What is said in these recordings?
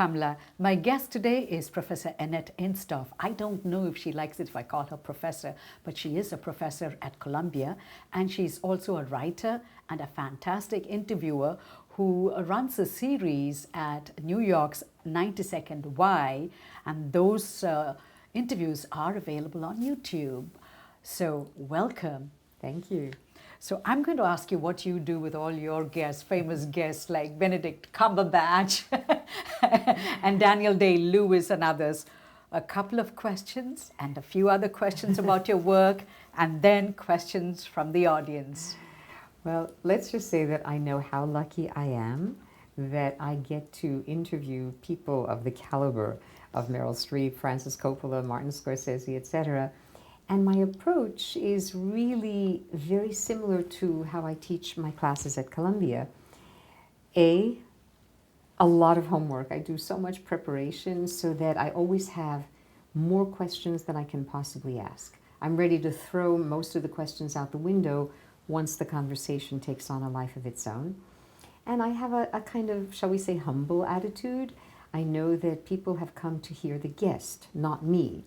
Kamla. My guest today is Professor Annette Insdorf. I don't know if she likes it if I call her professor, but she is a professor at Columbia, and she's also a writer and a fantastic interviewer who runs a series at New York's 90-Second Why, and those interviews are available on YouTube. So welcome. Thank you. So I'm going to ask you what you do with all your guests, famous guests like Benedict Cumberbatch and Daniel Day-Lewis and others. A couple of questions and a few other questions about your work, and then questions from the audience. Well, let's just say that I know how lucky I am that I get to interview people of the caliber of Meryl Streep, Francis Coppola, Martin Scorsese, etc. And my approach is really very similar to how I teach my classes at Columbia. A lot of homework. I do so much preparation so that I always have more questions than I can possibly ask. I'm ready to throw most of the questions out the window once the conversation takes on a life of its own. And I have a kind of, shall we say, humble attitude. I know that people have come to hear the guest, not me.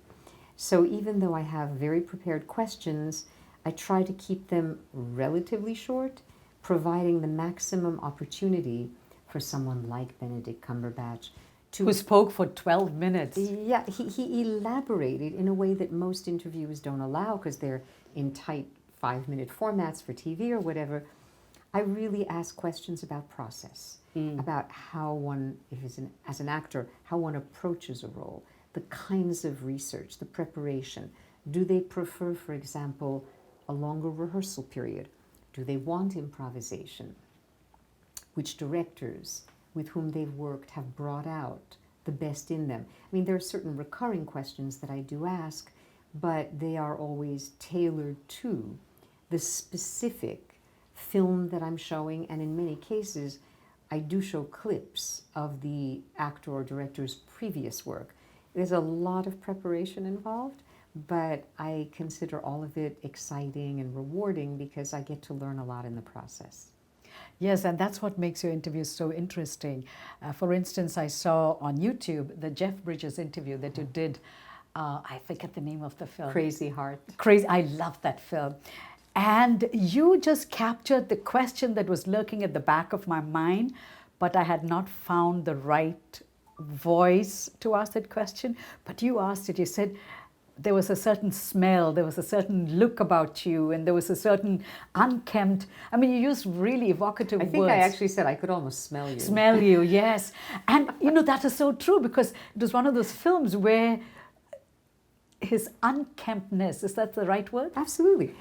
So even though I have very prepared questions, I try to keep them relatively short, providing the maximum opportunity for someone like Benedict Cumberbatch Who spoke for 12 minutes. Yeah, he elaborated in a way that most interviews don't allow because they're in tight 5-minute formats for TV or whatever. I really ask questions about process, about how one, as an actor, how one approaches a role, the kinds of research, the preparation. Do they prefer, for example, a longer rehearsal period? Do they want improvisation? Which directors with whom they've worked have brought out the best in them? I mean, there are certain recurring questions that I do ask, but they are always tailored to the specific film that I'm showing, and in many cases, I do show clips of the actor or director's previous work. There's a lot of preparation involved, but I consider all of it exciting and rewarding because I get to learn a lot in the process. Yes, and that's what makes your interviews so interesting. For instance, I saw on YouTube the Jeff Bridges interview that you did. I forget the name of the film. Crazy Heart. Crazy. I love that film. And you just captured the question that was lurking at the back of my mind, but I had not found the right voice to ask that question. But you asked it. You said there was a certain smell, there was a certain look about you, and there was a certain unkempt. I mean, you used really evocative words. I think I actually said I could almost smell you. Smell you, yes. And you know, that is so true because it was one of those films where his unkemptness, is that the right word? Absolutely.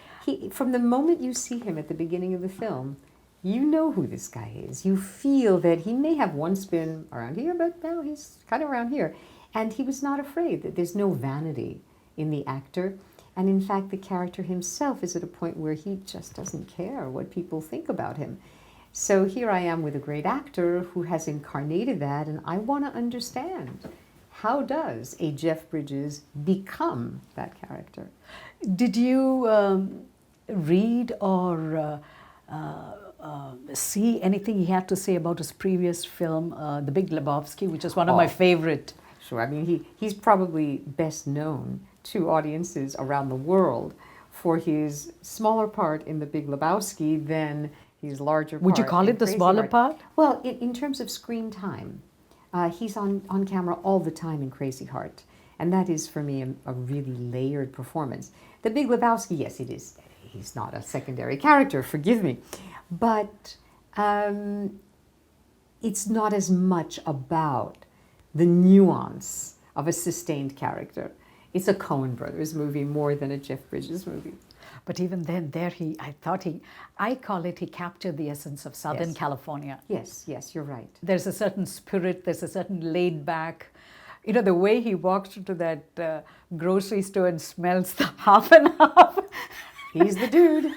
From the moment you see him at the beginning of the film, you know who this guy is. You feel that he may have once been around here, but now he's kind of around here. And he was not afraid. That there's no vanity in the actor. And in fact, the character himself is at a point where he just doesn't care what people think about him. So here I am with a great actor who has incarnated that, and I want to understand, how does a Jeff Bridges become that character? Did you read or see anything he had to say about his previous film, The Big Lebowski, which is one of my favorite? Sure. I mean, he's probably best known to audiences around the world for his smaller part in The Big Lebowski than his larger part. Would you call it the smaller part? Well, in terms of screen time, he's on camera all the time in Crazy Heart. And that is, for me, a really layered performance. The Big Lebowski, yes, it is. He's not a secondary character, forgive me. But it's not as much about the nuance of a sustained character. It's a Coen Brothers movie more than a Jeff Bridges movie. But even then, I call it, he captured the essence of Southern California. Yes, you're right. There's a certain spirit, there's a certain laid back. You know, the way he walks into that grocery store and smells the half and half. He's the dude.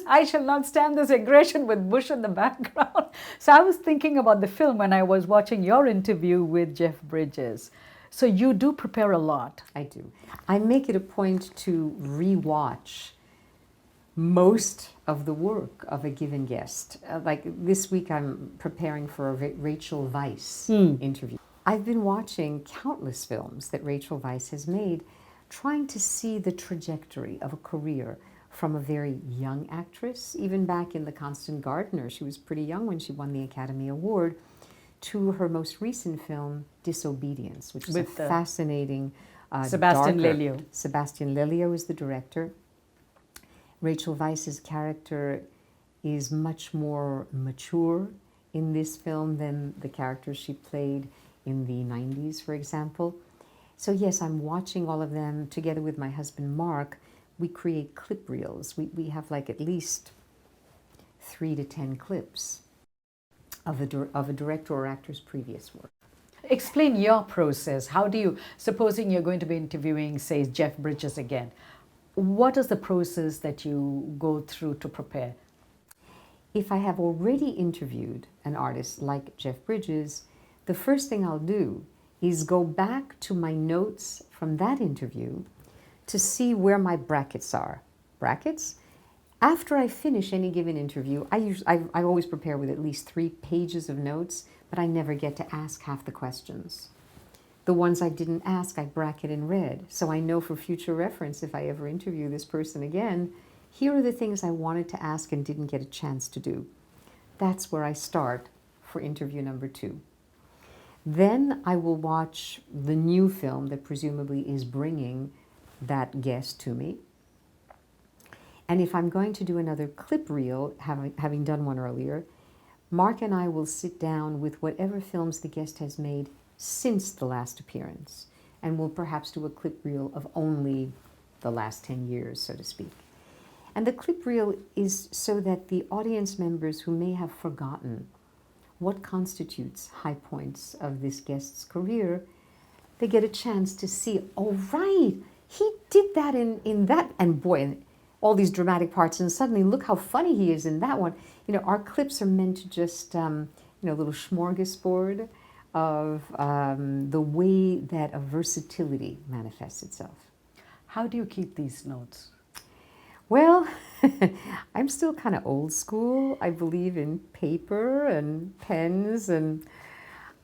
I shall not stand this aggression with Bush in the background. So I was thinking about the film when I was watching your interview with Jeff Bridges. So you do prepare a lot. I do. I make it a point to rewatch most of the work of a given guest. Like this week, I'm preparing for a Rachel Weisz interview. I've been watching countless films that Rachel Weisz has made, trying to see the trajectory of a career from a very young actress, even back in The Constant Gardener. She was pretty young when she won the Academy Award, to her most recent film, Disobedience, which is a fascinating Sebastian Lelio. Sebastian Lelio is the director. Rachel Weisz's character is much more mature in this film than the character she played in the 90s, for example. So yes, I'm watching all of them together with my husband, Mark. We create clip reels. We have like at least 3 to 10 clips of a director or actor's previous work. Explain your process. How do you, supposing you're going to be interviewing, say, Jeff Bridges again, what is the process that you go through to prepare? If I have already interviewed an artist like Jeff Bridges, the first thing I'll do is go back to my notes from that interview to see where my brackets are. Brackets? After I finish any given interview, I always prepare with at least 3 pages of notes, but I never get to ask half the questions. The ones I didn't ask, I bracket in red, so I know for future reference, if I ever interview this person again, here are the things I wanted to ask and didn't get a chance to do. That's where I start for interview number 2. Then I will watch the new film that presumably is bringing that guest to me. And if I'm going to do another clip reel, having done one earlier, Mark and I will sit down with whatever films the guest has made since the last appearance, and we'll perhaps do a clip reel of only the last 10 years, so to speak. And the clip reel is so that the audience members who may have forgotten what constitutes high points of this guest's career, they get a chance to see, oh, right, he did that in that, and boy, and all these dramatic parts, and suddenly look how funny he is in that one. You know, our clips are meant to just, a little smorgasbord of the way that a versatility manifests itself. How do you keep these notes? Well, I'm still kind of old school. I believe in paper and pens, and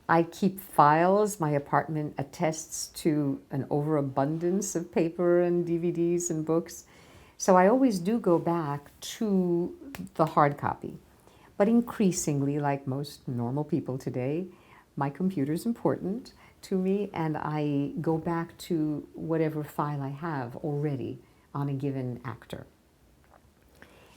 I keep files. My apartment attests to an overabundance of paper and DVDs and books. So I always do go back to the hard copy. But increasingly, like most normal people today, my computer's important to me, and I go back to whatever file I have already on a given actor.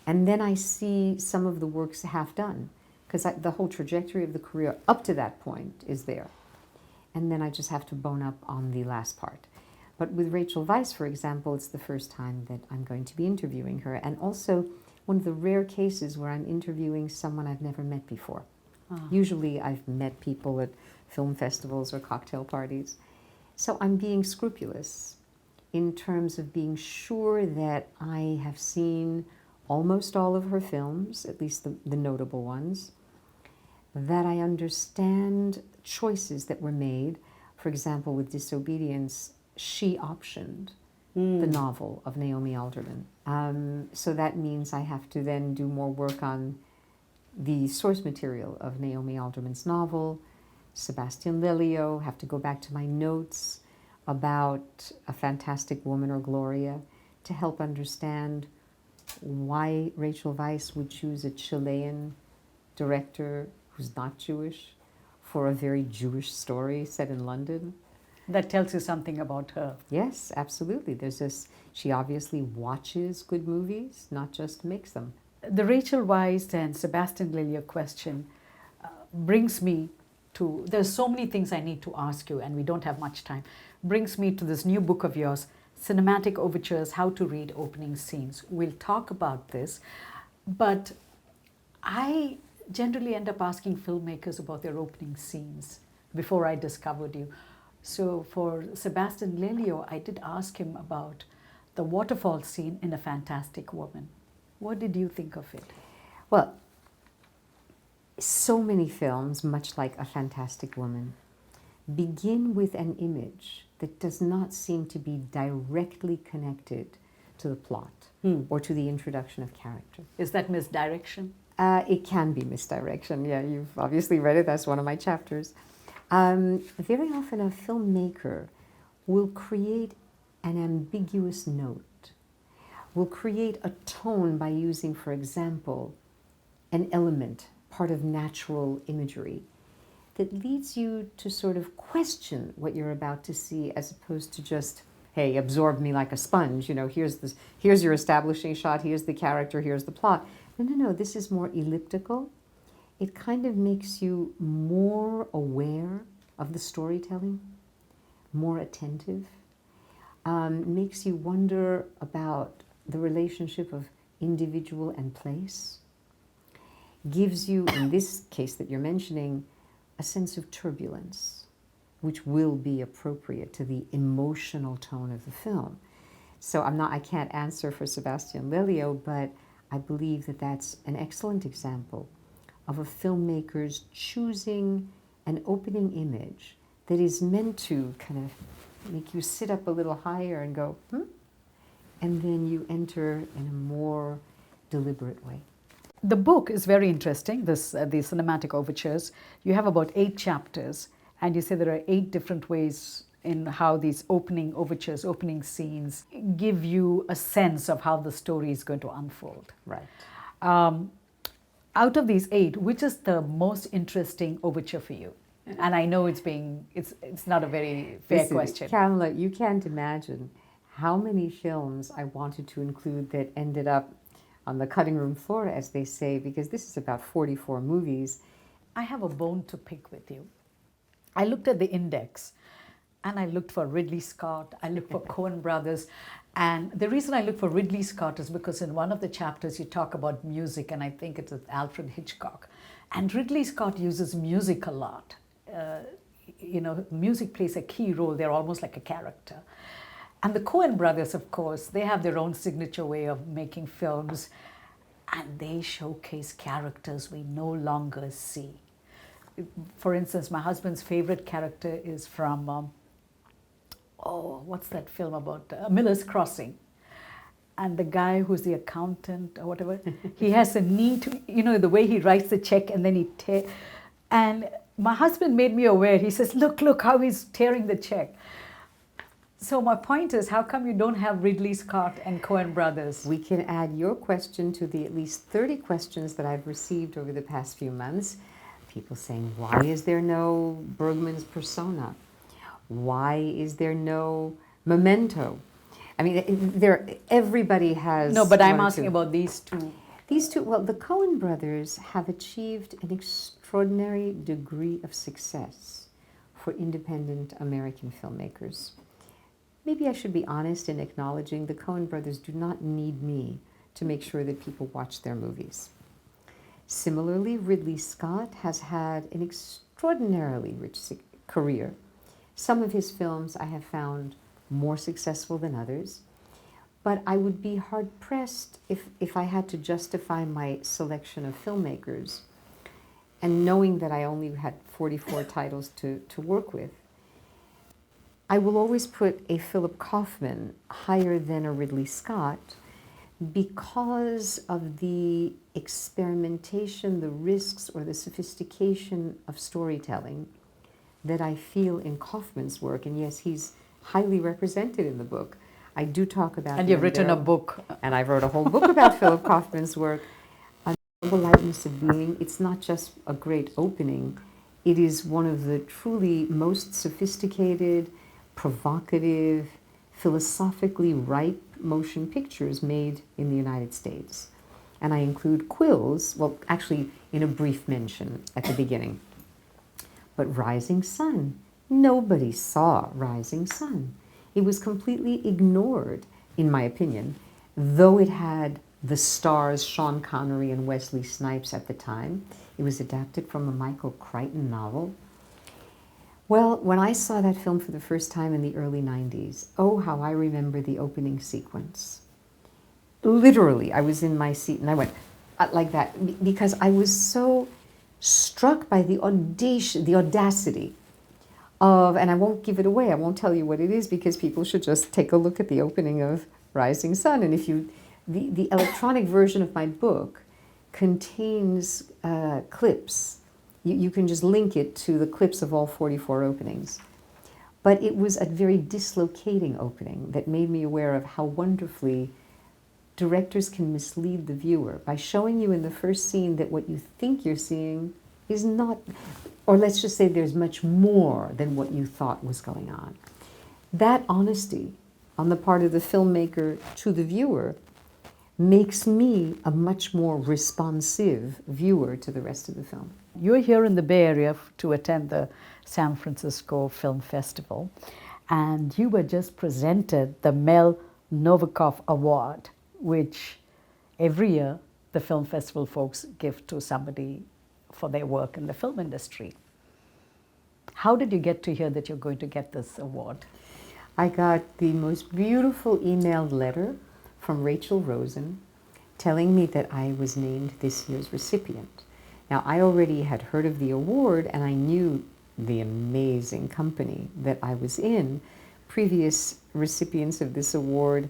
And then I see some of the works half done, because the whole trajectory of the career up to that point is there. And then I just have to bone up on the last part. But with Rachel Weisz, for example, it's the first time that I'm going to be interviewing her, and also one of the rare cases where I'm interviewing someone I've never met before. Usually I've met people at film festivals or cocktail parties. So I'm being scrupulous in terms of being sure that I have seen almost all of her films, at least the notable ones, that I understand choices that were made. For example, with Disobedience, she optioned the novel of Naomi Alderman. So that means I have to then do more work on the source material of Naomi Alderman's novel, Sebastian Lelio, have to go back to my notes about A Fantastic Woman or Gloria to help understand why Rachel Weisz would choose a Chilean director who's not Jewish for a very Jewish story set in London. That tells you something about her. Yes, absolutely. There's this, she obviously watches good movies, not just makes them. The Rachel Weisz and Sebastian Lelio question brings me to, there's so many things I need to ask you, and we don't have much time, brings me to this new book of yours, Cinematic Overtures, How to Read Opening Scenes. We'll talk about this, but I generally end up asking filmmakers about their opening scenes before I discovered you. So for Sebastian Lelio, I did ask him about the waterfall scene in A Fantastic Woman. What did you think of it? Well, so many films, much like A Fantastic Woman, begin with an image that does not seem to be directly connected to the plot. or to the introduction of character. Is that misdirection? It can be misdirection. Yeah, you've obviously read it. That's one of my chapters. Very often a filmmaker will create an ambiguous note, will create a tone by using, for example, an element, part of natural imagery, that leads you to sort of question what you're about to see, as opposed to just, hey, absorb me like a sponge. You know, here's your establishing shot, here's the character, here's the plot. No, this is more elliptical. It kind of makes you more aware of the storytelling, more attentive, makes you wonder about the relationship of individual and place, gives you, in this case that you're mentioning, a sense of turbulence, which will be appropriate to the emotional tone of the film. So I can't answer for Sebastian Lelio, but I believe that that's an excellent example of a filmmaker's choosing an opening image that is meant to kind of make you sit up a little higher and go, and then you enter in a more deliberate way. The book is very interesting, the cinematic overtures. You have about 8 chapters, and you say there are 8 different ways in how these opening overtures, opening scenes, give you a sense of how the story is going to unfold. Right. Out of these 8, which is the most interesting overture for you? And I know it's not a very fair question. Kamala, you can't imagine how many films I wanted to include that ended up on the cutting room floor, as they say, because this is about 44 movies. I have a bone to pick with you. I looked at the index, and I looked for Ridley Scott, I looked for Coen brothers, and the reason I looked for Ridley Scott is because in one of the chapters you talk about music, and I think it's with Alfred Hitchcock. And Ridley Scott uses music a lot. Music plays a key role. They're almost like a character. And the Coen brothers, of course, they have their own signature way of making films, and they showcase characters we no longer see. For instance, my husband's favorite character is from, what's that film about? Miller's Crossing. And the guy who's the accountant or whatever, he has a need to, the way he writes the check and then and my husband made me aware. He says, look how he's tearing the check. So my point is, how come you don't have Ridley Scott and Coen brothers? We can add your question to the at least 30 questions that I've received over the past few months. People saying, why is there no Bergman's Persona? Why is there no Memento? I mean, everybody has... No, but I'm asking about these two. These two, well, the Coen brothers have achieved an extraordinary degree of success for independent American filmmakers. Maybe I should be honest in acknowledging the Coen brothers do not need me to make sure that people watch their movies. Similarly, Ridley Scott has had an extraordinarily rich career. Some of his films I have found more successful than others, but I would be hard-pressed if I had to justify my selection of filmmakers, and knowing that I only had 44 titles to work with. I will always put a Philip Kaufman higher than a Ridley Scott because of the experimentation, the risks, or the sophistication of storytelling that I feel in Kaufman's work. And yes, he's highly represented in the book. I do talk about And you've written a book. And I wrote a whole book about Philip Kaufman's work. The Lightness of Being. It's not just a great opening. It is one of the truly most sophisticated, provocative, philosophically ripe motion pictures made in the United States. And I include Quills, well, actually in a brief mention at the beginning. But Rising Sun, nobody saw Rising Sun. It was completely ignored, in my opinion, though it had the stars Sean Connery and Wesley Snipes at the time. It was adapted from a Michael Crichton novel. Well, when I saw that film for the first time in the early 90s, oh, how I remember the opening sequence. Literally, I was in my seat and I went like that because I was so struck by the audacity of, and I won't give it away, I won't tell you what it is because people should just take a look at the opening of Rising Sun. And if you the electronic version of my book contains clips. You can just link it to the clips of all 44 openings. But it was a very dislocating opening that made me aware of how wonderfully directors can mislead the viewer by showing you in the first scene that what you think you're seeing is not, or let's just say there's much more than what you thought was going on. That honesty on the part of the filmmaker to the viewer makes me a much more responsive viewer to the rest of the film. You're here in the Bay Area to attend the San Francisco Film Festival, and you were just presented the Mel Novikov Award, which every year the film festival folks give to somebody for their work in the film industry. How did you get to hear that you're going to get this award? I got the most beautiful emailed letter from Rachel Rosen telling me that I was named this year's recipient. Now, I already had heard of the award and I knew the amazing company that I was in. Previous recipients of this award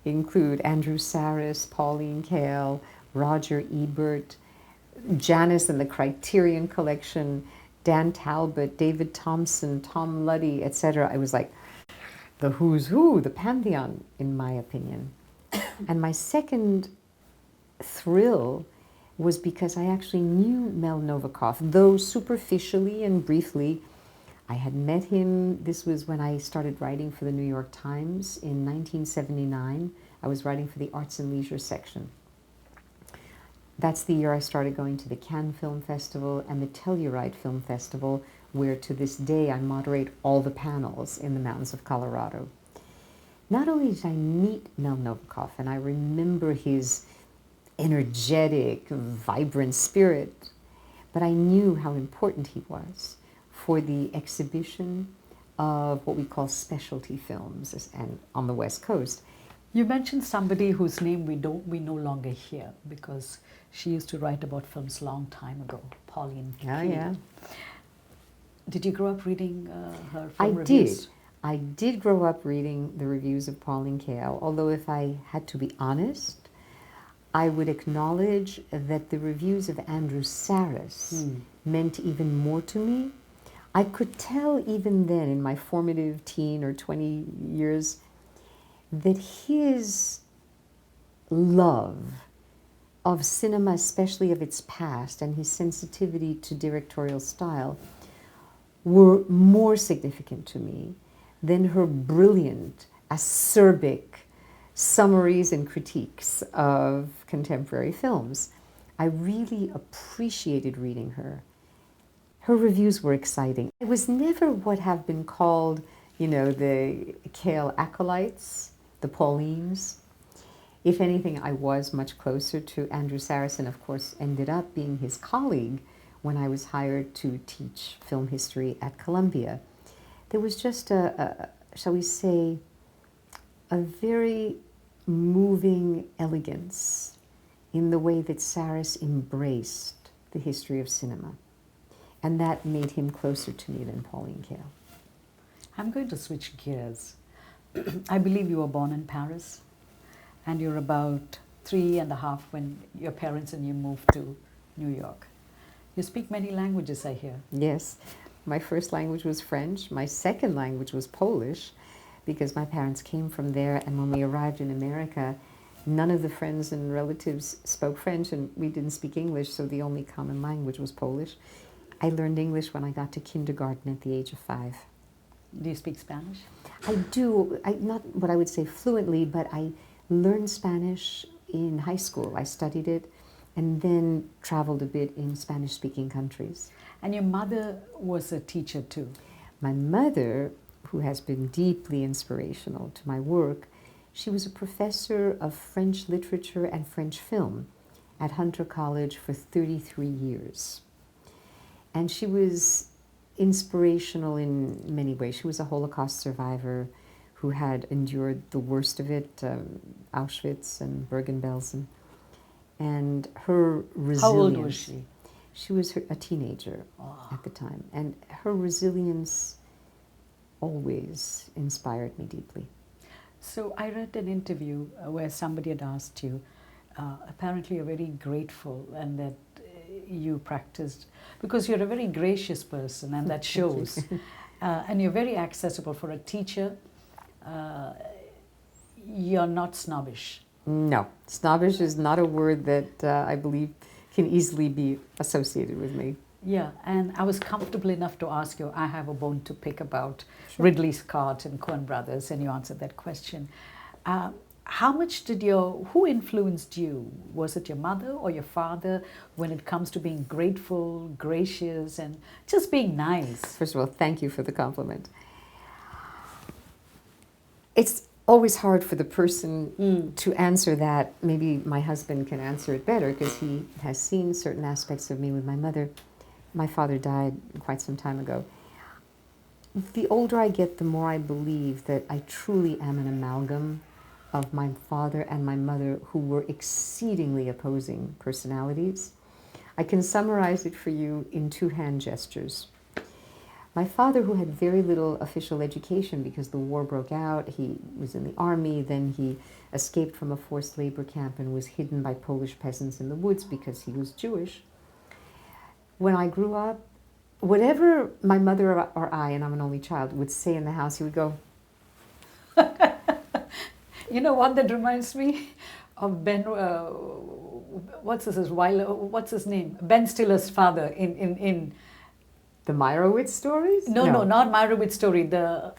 include Andrew Sarris, Pauline Kael, Roger Ebert, Janice and the Criterion Collection, Dan Talbot, David Thompson, Tom Luddy, etc. I was like the who's who, the pantheon, in my opinion. And my second thrill was because I actually knew Mel Novikoff, though superficially and briefly. I had met him, this was when I started writing for the New York Times in 1979. I was writing for the Arts and Leisure section. That's the year I started going to the Cannes Film Festival and the Telluride Film Festival, where to this day I moderate all the panels in the mountains of Colorado. Not only did I meet Mel Novikoff, and I remember his energetic, vibrant spirit, but I knew how important he was for the exhibition of what we call specialty films and on the West Coast. You mentioned somebody whose name we no longer hear because she used to write about films long time ago, Pauline Kael. Oh, yeah. Did you grow up reading her film I reviews? did. I did grow up reading the reviews of Pauline Kael, although if I had to be honest, I would acknowledge that the reviews of Andrew Sarris meant even more to me. I could tell even then, in my formative teen or 20 years, that his love of cinema, especially of its past, and his sensitivity to directorial style were more significant to me than her brilliant, acerbic summaries and critiques of contemporary films. I really appreciated reading her. Her reviews were exciting. I was never what have been called, you know, the Kael acolytes, the Paulines. If anything, I was much closer to Andrew Sarris, and of course ended up being his colleague when I was hired to teach film history at Columbia. There was just shall we say, a very moving elegance in the way that Sarris embraced the history of cinema. And that made him closer to me than Pauline Kael. I'm going to switch gears. I believe you were born in Paris, and you're about 3.5 when your parents and you moved to New York. You speak many languages, I hear. Yes. My first language was French. My second language was Polish, because my parents came from there, and when we arrived in America, none of the friends and relatives spoke French, and we didn't speak English, so the only common language was Polish. I learned English when I got to kindergarten at the age of 5. Do you speak Spanish? I do, not what I would say fluently, but I learned Spanish in high school. I studied it and then traveled a bit in Spanish-speaking countries. And your mother was a teacher too. My mother, who has been deeply inspirational to my work, she was a professor of French literature and French film at Hunter College for 33 years. And she was inspirational in many ways. She was a Holocaust survivor who had endured the worst of it, Auschwitz and Bergen-Belsen. And her resilience... How old was she? She was a teenager at the time. And her resilience always inspired me deeply. So I read an interview where somebody had asked you, apparently you're very grateful and that you practiced, because you're a very gracious person and that shows. And you're very accessible for a teacher. You're not snobbish. No, snobbish is not a word that I believe can easily be associated with me. Yeah, and I was comfortable enough to ask you, I have a bone to pick about Sure. Ridley Scott and Coen Brothers, and you answered that question. How much who influenced you? Was it your mother or your father when it comes to being grateful, gracious, and just being nice? First of all, thank you for the compliment. It's always hard for the person to answer that. Maybe my husband can answer it better because he has seen certain aspects of me with my mother. My father died quite some time ago. The older I get, the more I believe that I truly am an amalgam of my father and my mother, who were exceedingly opposing personalities. I can summarize it for you in two hand gestures. My father, who had very little official education because the war broke out, he was in the army, then he escaped from a forced labor camp and was hidden by Polish peasants in the woods because he was Jewish. When I grew up, whatever my mother or I, and I'm an only child, would say in the house, he would go, You know what that reminds me of Ben, what's his name? Ben Stiller's father in the Meyerowitz stories? No, not Meyerowitz story, the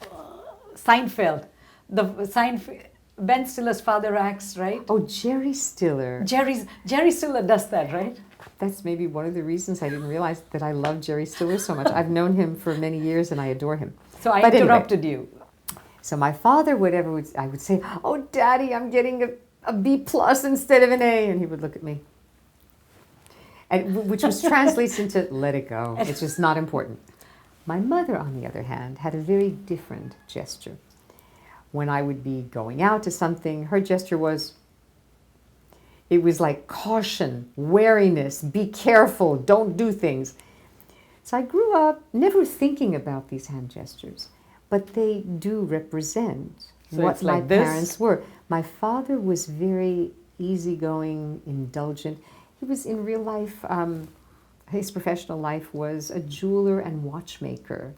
Seinfeld. Ben Stiller's father acts, right? Oh, Jerry Stiller. Jerry Stiller does that, right? That's maybe one of the reasons I didn't realize that I love Jerry Stiller so much. I've known him for many years and I adore him. So I But interrupted you. So my father, I would say, "Oh, Daddy, I'm getting a B plus instead of an A," and he would look at me, and which was translates into "let it go. It's just not important." My mother, on the other hand, had a very different gesture. When I would be going out to something, her gesture was, it was like caution, wariness, be careful, don't do things. So I grew up never thinking about these hand gestures, but they do represent what my parents were. My father was very easygoing, indulgent. He was in real life, his professional life was a jeweler and watchmaker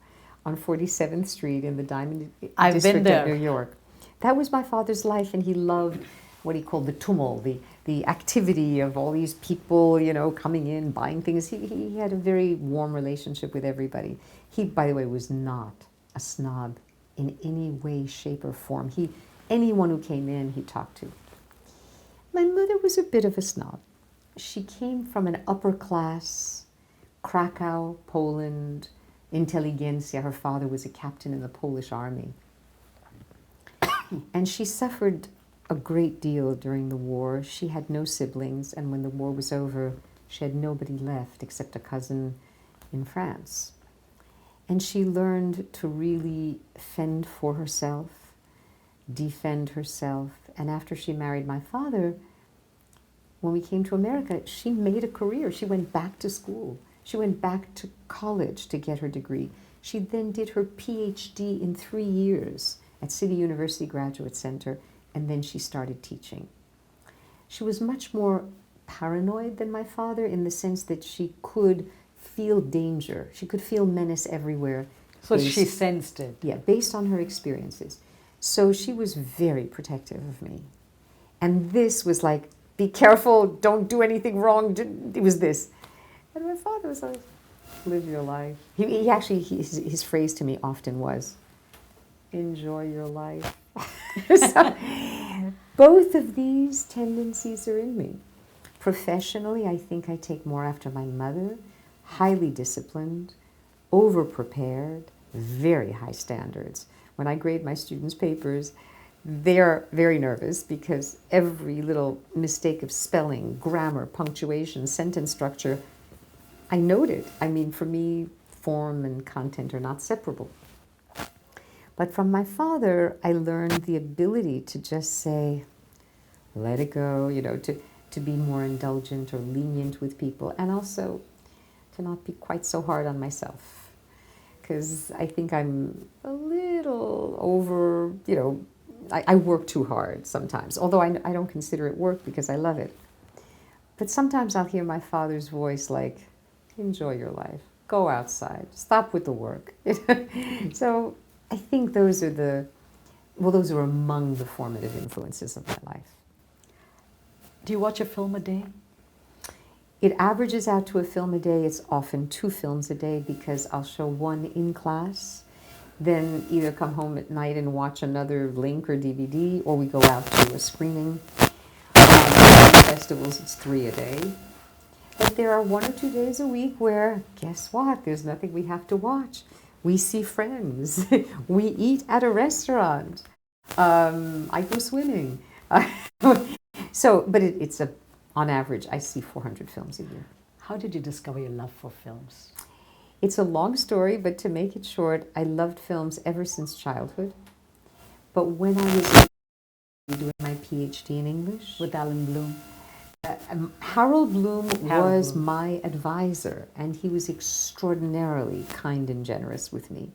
on 47th Street in the Diamond District of New York. That was my father's life, and he loved what he called the tumult, the activity of all these people, you know, coming in, buying things. He had a very warm relationship with everybody. He, by the way, was not a snob in any way, shape, or form. Anyone who came in, he talked to. My mother was a bit of a snob. She came from an upper class, Krakow, Poland, intelligentsia. Her father was a captain in the Polish army. And she suffered a great deal during the war. She had no siblings, and when the war was over, she had nobody left except a cousin in France. And she learned to really fend for herself, defend herself. And after she married my father, when we came to America, she made a career. She went back to school. She went back to college to get her degree. She then did her PhD in 3 years at City University Graduate Center, and then she started teaching. She was much more paranoid than my father in the sense that she could feel danger. She could feel menace everywhere. So she sensed it. Yeah, based on her experiences. So she was very protective of me. And this was like, be careful, don't do anything wrong. It was this. And my father was like, live your life. He actually, his phrase to me often was, enjoy your life. So, both of these tendencies are in me. Professionally, I think I take more after my mother, highly disciplined, over-prepared, very high standards. When I grade my students' papers, they're very nervous because every little mistake of spelling, grammar, punctuation, sentence structure, I note it. I mean, for me, form and content are not separable. But from my father, I learned the ability to just say, let it go, you know, to be more indulgent or lenient with people, and also to not be quite so hard on myself. Because I think I'm a little over, you know, I work too hard sometimes, although I don't consider it work because I love it. But sometimes I'll hear my father's voice like, enjoy your life, go outside, stop with the work. So I think those are those are among the formative influences of my life. Do you watch a film a day? It averages out to a film a day. It's often 2 films a day because I'll show one in class, then either come home at night and watch another link or DVD, or we go out to a screening. Festivals, it's 3 a day. But there are 1 or 2 days a week where, guess what? There's nothing we have to watch. We see friends. We eat at a restaurant. I go swimming. But it's on average, I see 400 films a year. How did you discover your love for films? It's a long story, but to make it short, I loved films ever since childhood. But when I was doing my PhD in English With Alan Bloom? Harold Bloom was my advisor, and he was extraordinarily kind and generous with me.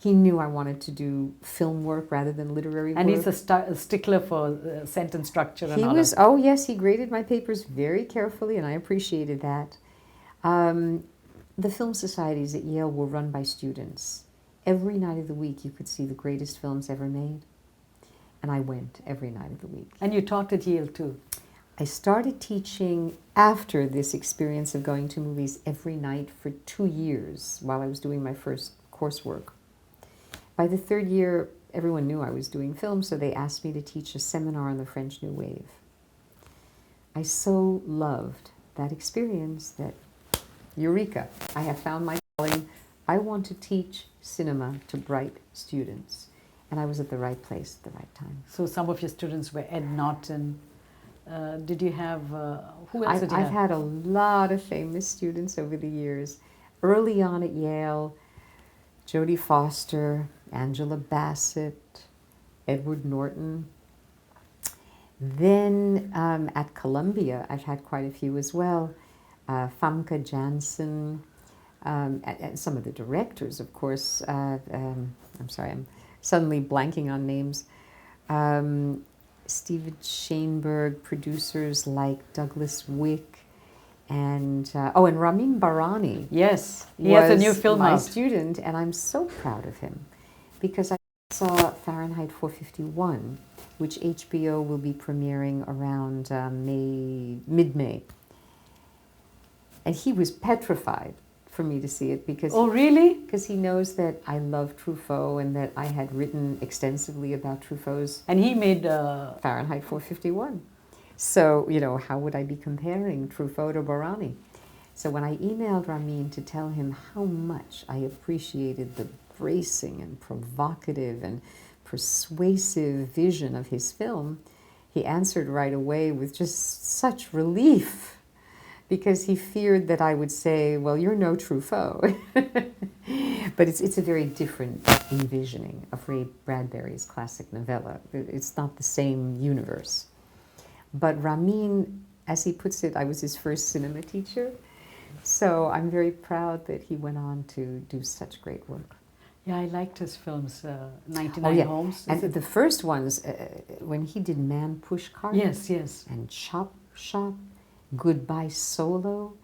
He knew I wanted to do film work rather than literary work. And he's a stickler for sentence structure and all that. Oh yes, he graded my papers very carefully, and I appreciated that. The film societies at Yale were run by students. Every night of the week you could see the greatest films ever made. And I went every night of the week. And you taught at Yale too? I started teaching after this experience of going to movies every night for 2 years while I was doing my first coursework. By the 3rd year, everyone knew I was doing film, so they asked me to teach a seminar on the French New Wave. I so loved that experience that, eureka, I have found my calling. I want to teach cinema to bright students. And I was at the right place at the right time. So some of your students were Ed Norton. Did you have, who else did you have? I've had a lot of famous students over the years. Early on at Yale, Jodie Foster, Angela Bassett, Edward Norton. Then at Columbia, I've had quite a few as well. Famke Janssen, and some of the directors, of course. I'm sorry, I'm suddenly blanking on names. Steven Shainberg, producers like Douglas Wick, and Ramin Barani. Yes, he has a new film my out. student, and I'm so proud of him because I saw Fahrenheit 451, which HBO will be premiering around mid-May. And he was petrified for me to see it because Oh, really? because he knows that I love Truffaut and that I had written extensively about Truffaut's And he made... Fahrenheit 451. So, how would I be comparing Truffaut to Barani? So when I emailed Ramin to tell him how much I appreciated the bracing and provocative and persuasive vision of his film, he answered right away with just such relief, because he feared that I would say, well, you're no Truffaut. But it's a very different envisioning of Ray Bradbury's classic novella. It's not the same universe. But Ramin, as he puts it, I was his first cinema teacher. So I'm very proud that he went on to do such great work. Yeah, I liked his films, 99 Homes. And the first ones, when he did Man Push Cart. Yes, yes. And Chop Shop, Goodbye Solo.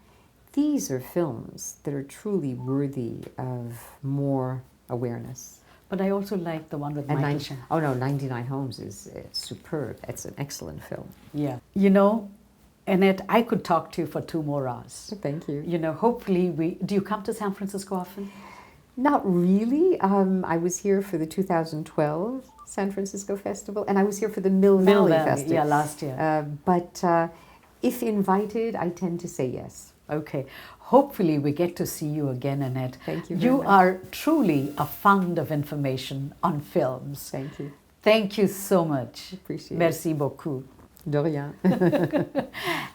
These are films that are truly worthy of more awareness. But I also like the one with And Michael Shannon. 99 Homes is superb. It's an excellent film. Yeah. Annette, I could talk to you for 2 more hours. Thank you. Hopefully do you come to San Francisco often? Not really. I was here for the 2012 San Francisco Festival, and I was here for the Mill Valley Festival. Yeah, last year. But if invited, I tend to say yes. Okay. Hopefully we get to see you again, Annette. Thank you very You much. are truly a fount of information on films. Thank you. Thank you so much. Appreciate Merci beaucoup. De rien.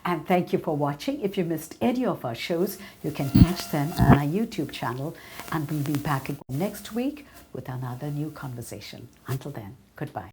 And thank you for watching. If you missed any of our shows, you can catch them on our YouTube channel. And we'll be back again next week with another new conversation. Until then, goodbye.